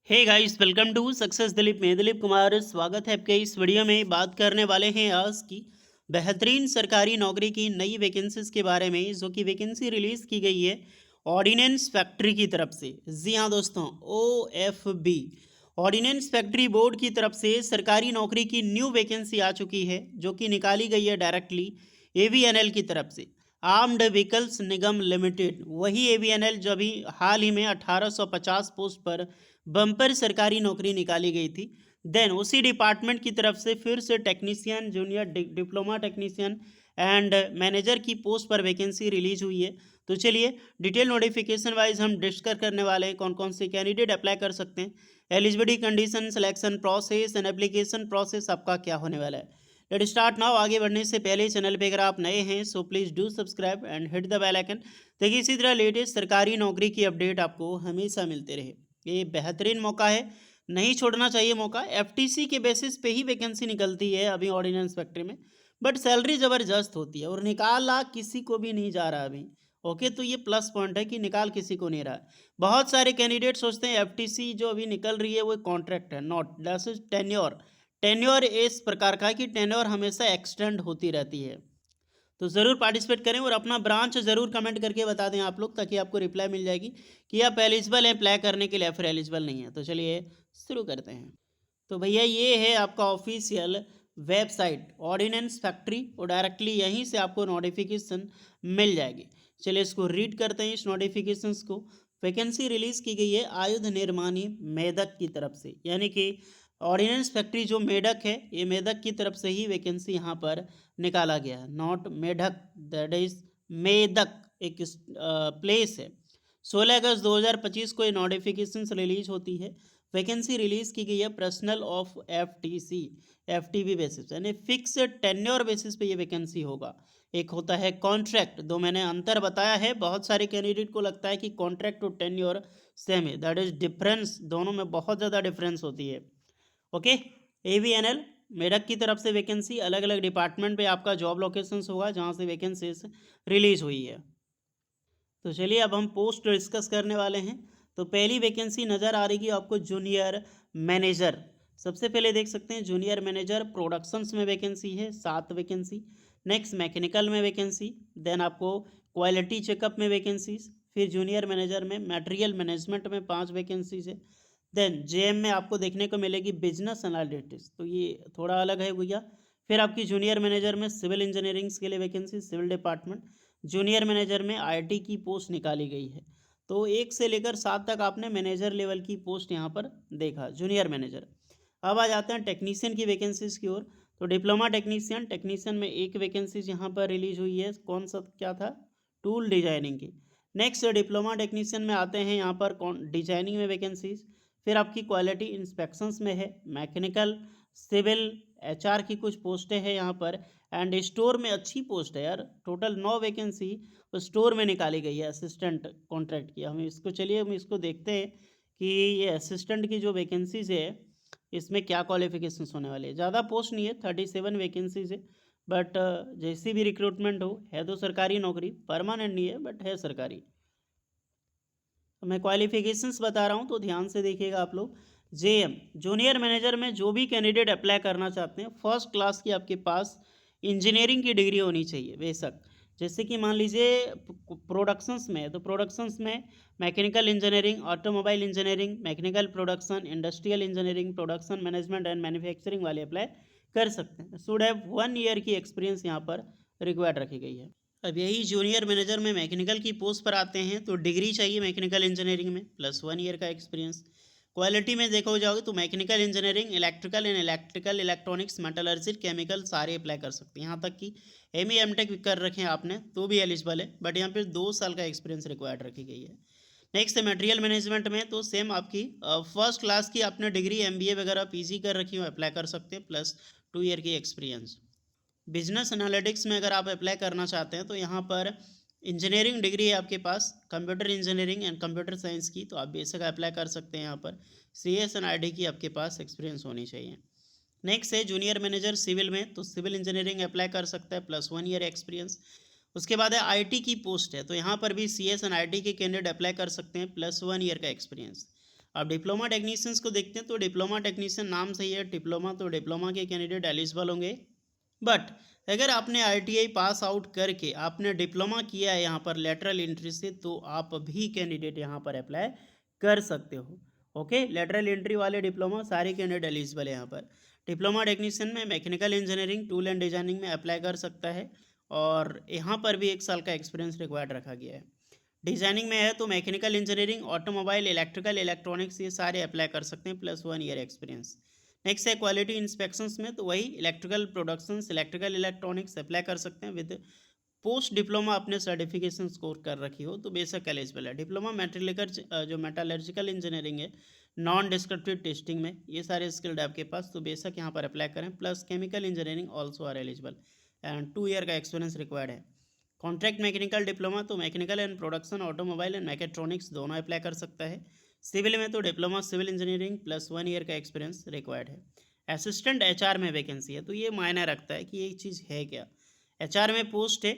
Hey guys, welcome to Success Dilip. मैं दिलीप कुमार स्वागत है आपके इस वीडियो में। बात करने वाले हैं आज की बेहतरीन सरकारी नौकरी की नई वैकेंसीज के बारे में, जो कि वैकेंसी रिलीज की गई है ऑर्डिनेंस फैक्ट्री की तरफ से। जी हाँ दोस्तों, OFB ऑर्डिनेंस फैक्ट्री बोर्ड की तरफ से सरकारी नौकरी की न्यू वैकेंसी आ चुकी है, जो कि निकाली गई है डायरेक्टली AVNL की तरफ से, आर्म्ड व्हीकल्स निगम लिमिटेड। वही AVNL जो अभी हाल ही में 1850 पोस्ट पर बम्पर सरकारी नौकरी निकाली गई थी। देन उसी डिपार्टमेंट की तरफ से फिर से technician, junior diploma technician and manager की पोस्ट पर वैकेंसी रिलीज हुई है। तो चलिए डिटेल नोटिफिकेशन वाइज हम डिस्कस करने वाले हैं कौन कौन से कैंडिडेट अप्लाई कर सकते हैं, eligibility condition, selection process and application process आपका क्या होने वाला है। Let start now. आगे बढ़ने से पहले चैनल पे अगर आप नए हैं so please do subscribe and hit the bell icon, ताकि इसी तरह लेटेस्ट सरकारी नौकरी की अपडेट आपको हमेशा मिलते रहे। ये बेहतरीन मौका है, नहीं छोड़ना चाहिए मौका। FTC के बेसिस पे ही वैकेंसी निकलती है अभी ऑर्डिनेंस फैक्ट्री में, बट सैलरी ज़बरदस्त होती है और निकाला किसी को भी नहीं जा रहा अभी। ओके, तो ये प्लस पॉइंट है कि निकाल किसी को नहीं रहा है। बहुत सारे कैंडिडेट सोचते हैं FTC जो अभी निकल रही है वो कॉन्ट्रैक्ट है, not, that is tenure. Tenure इस प्रकार का है कि टेन्योर हमेशा एक्सटेंड होती रहती है। तो ज़रूर पार्टिसिपेट करें और अपना ब्रांच ज़रूर कमेंट करके बता दें आप लोग, ताकि आपको रिप्लाई मिल जाएगी कि आप एलिजिबल हैं अप्लाई करने के लिए या फिर एलिजिबल नहीं है। तो चलिए शुरू करते हैं। तो भैया ये है आपका ऑफिशियल वेबसाइट ऑर्डिनेंस फैक्ट्री, और डायरेक्टली यहीं से आपको नोटिफिकेशन मिल जाएगी। चलिए इसको रीड करते हैं, इस नोटिफिकेशंस को। वैकेंसी रिलीज की गई है आयुध निर्माणी मेदक की तरफ से, यानी कि ऑर्डिनेंस फैक्ट्री जो मेडक है, ये मेदक की तरफ से ही वैकेंसी यहाँ पर निकाला गया है, नॉट मेढक, दैट इज मेदक एक प्लेस है। 16 अगस्त 2025 को ये नोटिफिकेशन रिलीज होती है। वैकेंसी रिलीज की गई है personal of FTC, FTB basis, यानी फिक्स टेन्योर बेसिस पे ये वैकेंसी होगा। एक होता है कॉन्ट्रैक्ट, दो मैंने अंतर बताया है। बहुत सारे कैंडिडेट को लगता है कि कॉन्ट्रैक्ट और टेन्योर सेम है, दैट इज डिफरेंस, दोनों में बहुत ज़्यादा डिफरेंस होती है। ओके, AVNL मेडक की तरफ से वैकेंसी, अलग अलग डिपार्टमेंट पे आपका जॉब लोकेशंस होगा जहाँ से वैकेंसीज रिलीज हुई है। तो चलिए अब हम पोस्ट डिस्कस करने वाले हैं। तो पहली वैकेंसी नज़र आ रही है आपको जूनियर मैनेजर। सबसे पहले देख सकते हैं जूनियर मैनेजर प्रोडक्शंस में वैकेंसी है, 7 वैकेंसी। नेक्स्ट मैकेनिकल में वैकेंसी, देन आपको क्वालिटी चेकअप में वैकेंसीज, फिर जूनियर मैनेजर में मटेरियल मैनेजमेंट में 5 वैकेंसीज है। देन JM में आपको देखने को मिलेगी बिजनेस एनालिटिक्स, तो ये थोड़ा अलग है भैया। फिर आपकी जूनियर मैनेजर में सिविल इंजीनियरिंग्स के लिए vacancy, civil department. Junior manager में IT की पोस्ट निकाली गई है। तो 1 से लेकर 7 तक आपने मैनेजर लेवल की पोस्ट यहाँ पर देखा, जूनियर मैनेजर। अब आ जाते हैं टेक्नीशियन की वैकेंसीज की ओर। तो डिप्लोमा टेक्नीशियन, टेक्नीशियन में 1 वैकेंसीज यहाँ पर रिलीज हुई है। कौन सा क्या था? टूल डिजाइनिंग की। नेक्स्ट डिप्लोमा टेक्नीशियन में आते हैं यहाँ पर कौन, डिजाइनिंग में वैकेंसीज। फिर आपकी क्वालिटी इंस्पेक्शंस में है, मैकेनिकल, सिविल, HR की कुछ पोस्टें हैं यहाँ पर। एंड स्टोर में अच्छी पोस्ट है यार, टोटल 9 वैकेंसी स्टोर में निकाली गई है असिस्टेंट कॉन्ट्रैक्ट की। हम इसको, चलिए हम इसको देखते हैं कि ये असिस्टेंट की जो वैकेंसीज है इसमें क्या क्वालिफिकेशंस होने वाले हैं। ज़्यादा पोस्ट नहीं है, 37 वैकेंसीज है। बट जैसी भी रिक्रूटमेंट हो, है तो सरकारी नौकरी, परमानेंट नहीं है बट है सरकारी। तो मैं क्वालिफिकेशंस बता रहा हूँ तो ध्यान से देखिएगा आप लोग। JM जूनियर मैनेजर में जो भी कैंडिडेट अप्लाई करना चाहते हैं, फर्स्ट क्लास की आपके पास इंजीनियरिंग की डिग्री होनी चाहिए बेशक। जैसे कि मान लीजिए प्रोडक्शंस में है, तो प्रोडक्शंस में mechanical engineering, automobile engineering, mechanical production, industrial engineering, production management and manufacturing वाले अप्लाई कर सकते हैं। शुड हैव 1 ईयर की एक्सपीरियंस यहाँ पर रिक्वायर्ड रखी गई है। अब यही जूनियर मैनेजर में मैकेनिकल की पोस्ट पर आते हैं, तो डिग्री चाहिए मैकेनिकल इंजीनियरिंग में प्लस 1 ईयर का एक्सपीरियंस। क्वालिटी में देखो जाओगे तो mechanical engineering, electrical and electrical, electronics, metallurgy, chemical सारे अप्लाई कर सकते हैं। यहाँ तक कि ME MTech भी कर रखे हैं आपने तो भी एलिजिबल है, बट यहाँ पर 2 साल का एक्सपीरियंस रिक्वायर्ड रखी गई है। नेक्स्ट है मटेरियल मैनेजमेंट में, तो सेम आपकी फर्स्ट क्लास की आपने डिग्री MBA वगैरह PG कर रखी हो, अप्लाई कर सकते हैं प्लस 2 ईयर की एक्सपीरियंस। बिजनेस एनालिटिक्स में अगर आप अप्लाई करना चाहते हैं तो यहाँ पर इंजीनियरिंग डिग्री है आपके पास, computer engineering and computer science की, तो आप बेसिक अप्लाई कर सकते हैं। यहाँ पर CS एंड ID की आपके पास एक्सपीरियंस होनी चाहिए। नेक्स्ट है जूनियर मैनेजर सिविल में, तो सिविल इंजीनियरिंग अप्लाई कर सकता है प्लस 1 ईयर एक्सपीरियंस। उसके बाद है IT की पोस्ट है, तो यहाँ पर भी CS एंड IT के कैंडिडेट अप्लाई कर सकते हैं प्लस 1 ईयर का एक्सपीरियंस। अब डिप्लोमा टेक्नीशियंस को देखते हैं, तो डिप्लोमा टेक्नीशियन नाम सही है डिप्लोमा, तो डिप्लोमा के कैंडिडेट एलिजिबल होंगे। बट अगर आपने आईटीआई पास आउट करके आपने डिप्लोमा किया है यहाँ पर लेटरल एंट्री से, तो आप भी कैंडिडेट यहाँ पर अप्लाई कर सकते हो। ओके, लेटरल एंट्री वाले डिप्लोमा सारे कैंडिडेट एलिजिबल है यहाँ पर। डिप्लोमा टेक्नीशियन में mechanical engineering tool and designing में अप्लाई कर सकता है, और यहाँ पर भी 1 साल का एक्सपीरियंस रिक्वायर्ड रखा गया है। डिजाइनिंग में है तो mechanical engineering, automobile, electrical, electronics, ये सारे अप्लाई कर सकते हैं, प्लस 1 ईयर एक्सपीरियंस। नेक्स्ट है क्वालिटी इंस्पेक्शंस में, तो वही electrical productions, electrical, electronics apply कर सकते हैं विद पोस्ट डिप्लोमा अपने सर्टिफिकेशन स्कोर कर रखी हो तो बेशक एलिजिबल है। डिप्लोमा मेटलर्जिकल जो मेटलर्जिकल इंजीनियरिंग है, नॉन डिस्क्रिप्टिव टेस्टिंग में, ये सारे स्किल्ड आपके पास, तो बेशक यहाँ पर अप्लाई करें। Plus chemical engineering also are eligible and 2 year का एक्सपीरियंस रिक्वायर्ड है। कॉन्ट्रैक्ट मैकेनिकल डिप्लोमा, तो mechanical and production, automobile and mechatronics दोनों अप्लाई कर सकता है। सिविल में तो diploma civil engineering plus 1 year का एक्सपीरियंस रिक्वायर्ड है। असिस्टेंट एचआर में वैकेंसी है, तो ये मायने रखता है कि ये चीज़ है क्या। एचआर में पोस्ट है,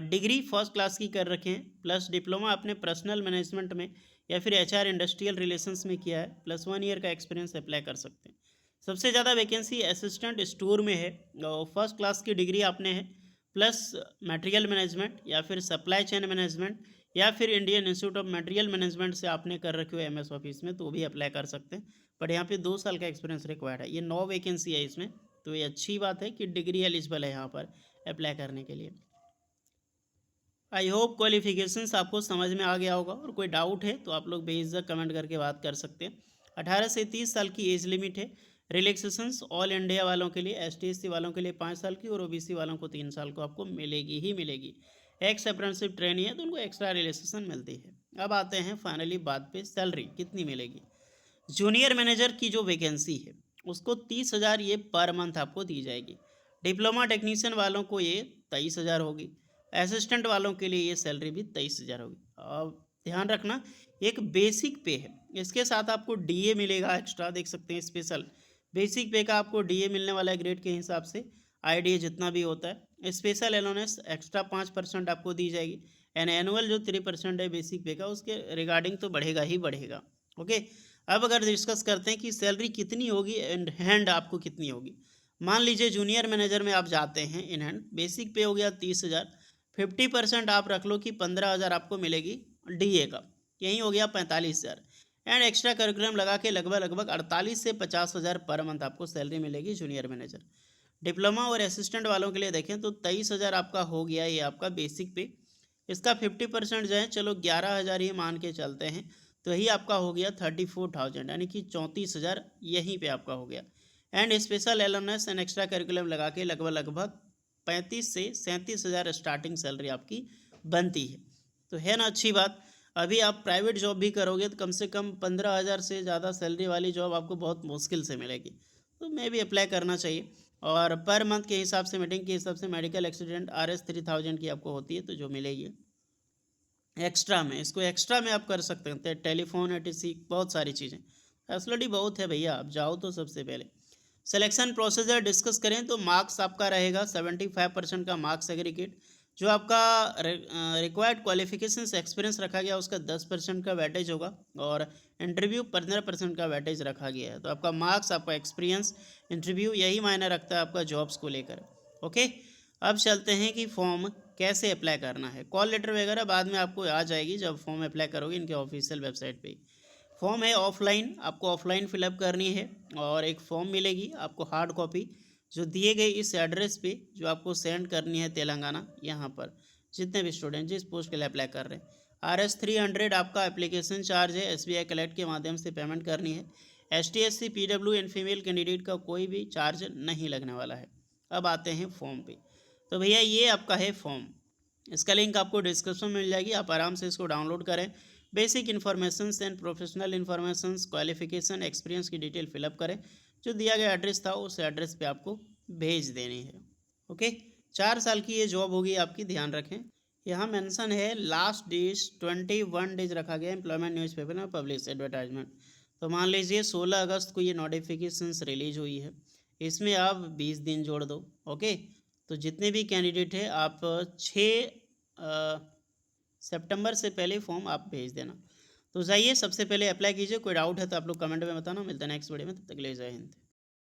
डिग्री फर्स्ट क्लास की कर रखे हैं, प्लस डिप्लोमा अपने पर्सनल मैनेजमेंट में या फिर एचआर इंडस्ट्रियल रिलेशंस में किया है, प्लस 1 ईयर का एक्सपीरियंस अप्लाई कर सकते हैं। सबसे ज़्यादा वैकेंसी असिस्टेंट स्टोर में है, फर्स्ट क्लास की डिग्री आपने है, प्लस मटेरियल मैनेजमेंट या फिर सप्लाई चेन मैनेजमेंट या फिर Indian institute of material management से आपने कर रखे हो एमएस ऑफिस में, तो वो भी अप्लाई कर सकते हैं। बट यहाँ पे 2 साल का एक्सपीरियंस रिक्वायर्ड है। ये 9 वैकेंसी है इसमें, तो ये अच्छी बात है कि डिग्री एलिजिबल है यहाँ पर अप्लाई करने के लिए। आई होप क्वालिफिकेशंस आपको समझ में आ गया होगा, और कोई डाउट है तो आप लोग बेझिझक कमेंट करके बात कर सकते हैं। 18 से 30 साल की एज लिमिट है। रिलैक्सेशंस ऑल इंडिया वालों के लिए, ST/SC वालों के लिए 5 साल की, और OBC वालों को 3 साल को आपको मिलेगी ही मिलेगी। एक्स अप्रेंटिसशिप ट्रेनी है तो उनको एक्स्ट्रा रिलैक्सेशन मिलती है। अब आते हैं फाइनली बात पे, सैलरी कितनी मिलेगी। जूनियर मैनेजर की जो वैकेंसी है उसको 30,000 ये पर मंथ आपको दी जाएगी। डिप्लोमा टेक्नीशियन वालों को ये 23,000 होगी। असिस्टेंट वालों के लिए ये सैलरी भी 23,000 होगी। अब ध्यान रखना, एक बेसिक पे है, इसके साथ आपको DA मिलेगा एक्स्ट्रा, देख सकते हैं स्पेशल बेसिक पे का आपको DA मिलने वाला है ग्रेड के हिसाब से, IDA जितना भी होता है। स्पेशल अलोनेंस एक्स्ट्रा 5% आपको दी जाएगी, एंड एनुअल जो 3% है बेसिक पे का, उसके रिगार्डिंग तो बढ़ेगा ही बढ़ेगा। ओके, अब अगर डिस्कस करते हैं कि सैलरी कितनी होगी एंड हैंड आपको कितनी होगी। मान लीजिए जूनियर मैनेजर में आप जाते हैं, इन हैंड बेसिक पे हो गया 30,000, 50% आप रख लो कि 15,000 आपको मिलेगी DA का, यही हो गया 45,000, एंड एक्स्ट्रा करिकुलम लगा के लगभग लगभग 48 से 50,000 पर मंथ आपको सैलरी मिलेगी जूनियर मैनेजर। डिप्लोमा और असिस्टेंट वालों के लिए देखें तो 23,000 आपका हो गया, ये आपका बेसिक पे। इसका 50% जो है, चलो 11,000 ही मान के चलते हैं, तो यही आपका हो गया 34,000, यानी कि 34,000 यहीं पे आपका हो गया। And special alumnus and extra curriculum लगा के लगभग लगभग 35 से 37,000 स्टार्टिंग सैलरी आपकी बनती है। तो है ना अच्छी बात। अभी आप प्राइवेट जॉब भी करोगे तो कम से कम 15,000 से ज़्यादा सैलरी वाली जॉब आपको बहुत मुश्किल से मिलेगी, तो मैं भी अप्लाई करना चाहिए। और पर मंथ के हिसाब से, मीटिंग के हिसाब से मेडिकल एक्सीडेंट RS 3,000 की आपको होती है, तो जो मिलेगी एक्स्ट्रा में, इसको एक्स्ट्रा में आप कर सकते हैं। टेलीफोन, ETC, बहुत सारी चीज़ें, फैसिलिटी बहुत है भैया, आप जाओ तो। सबसे पहले सिलेक्शन प्रोसीजर डिस्कस करें तो मार्क्स आपका रहेगा 75% का मार्क्स एग्रीगेट, जो आपका रिक्वायर्ड क्वालिफिकेशंस एक्सपीरियंस रखा गया उसका 10% का वेटेज होगा, और इंटरव्यू 15% का वेटेज रखा गया है। तो आपका मार्क्स, आपका एक्सपीरियंस, इंटरव्यू, यही मायने रखता है आपका जॉब्स को लेकर। ओके, अब चलते हैं कि फॉर्म कैसे अप्लाई करना है। कॉल लेटर वगैरह बाद में आपको आ जाएगी जब फॉर्म अप्लाई करोगे इनके ऑफिशियल वेबसाइट पे। फॉर्म है ऑफलाइन, आपको ऑफलाइन फिलअप करनी है, और एक फॉर्म मिलेगी आपको हार्ड कॉपी, जो दिए गए इस एड्रेस पे जो आपको सेंड करनी है तेलंगाना, यहाँ पर जितने भी स्टूडेंट जिस पोस्ट के लिए अप्लाई कर रहे हैं। RS 300 आपका एप्लीकेशन चार्ज है, SBI कलेक्ट के माध्यम से पेमेंट करनी है। ST/SC PW and female candidate का कोई भी चार्ज नहीं लगने वाला है। अब आते हैं फॉर्म पे, तो भैया ये आपका है फॉर्म, इसका लिंक आपको डिस्क्रिप्शन में मिल जाएगी, आप आराम से इसको डाउनलोड करें। Basic informations and professional informations, qualification, experience की डिटेल फिलअप करें, जो दिया गया एड्रेस था उस एड्रेस पे आपको भेज देनी है। ओके, 4 साल की ये जॉब होगी आपकी, ध्यान रखें। यहाँ मेंशन है लास्ट डेज 21 डेज रखा गया एम्प्लॉयमेंट न्यूज़पेपर में पब्लिश एडवर्टाइजमेंट। तो मान लीजिए 16 अगस्त को ये नोटिफिकेशंस रिलीज हुई है, इसमें आप 20 दिन जोड़ दो। ओके, तो जितने भी कैंडिडेट हैं आप 6 सितंबर से पहले फॉर्म आप भेज देना। तो जाइए सबसे पहले अप्लाई कीजिए। कोई डाउट है तो आप लोग कमेंट में बताना। मिलते हैं नेक्स्ट वीडियो में, तब तक के लिए जय हिंद।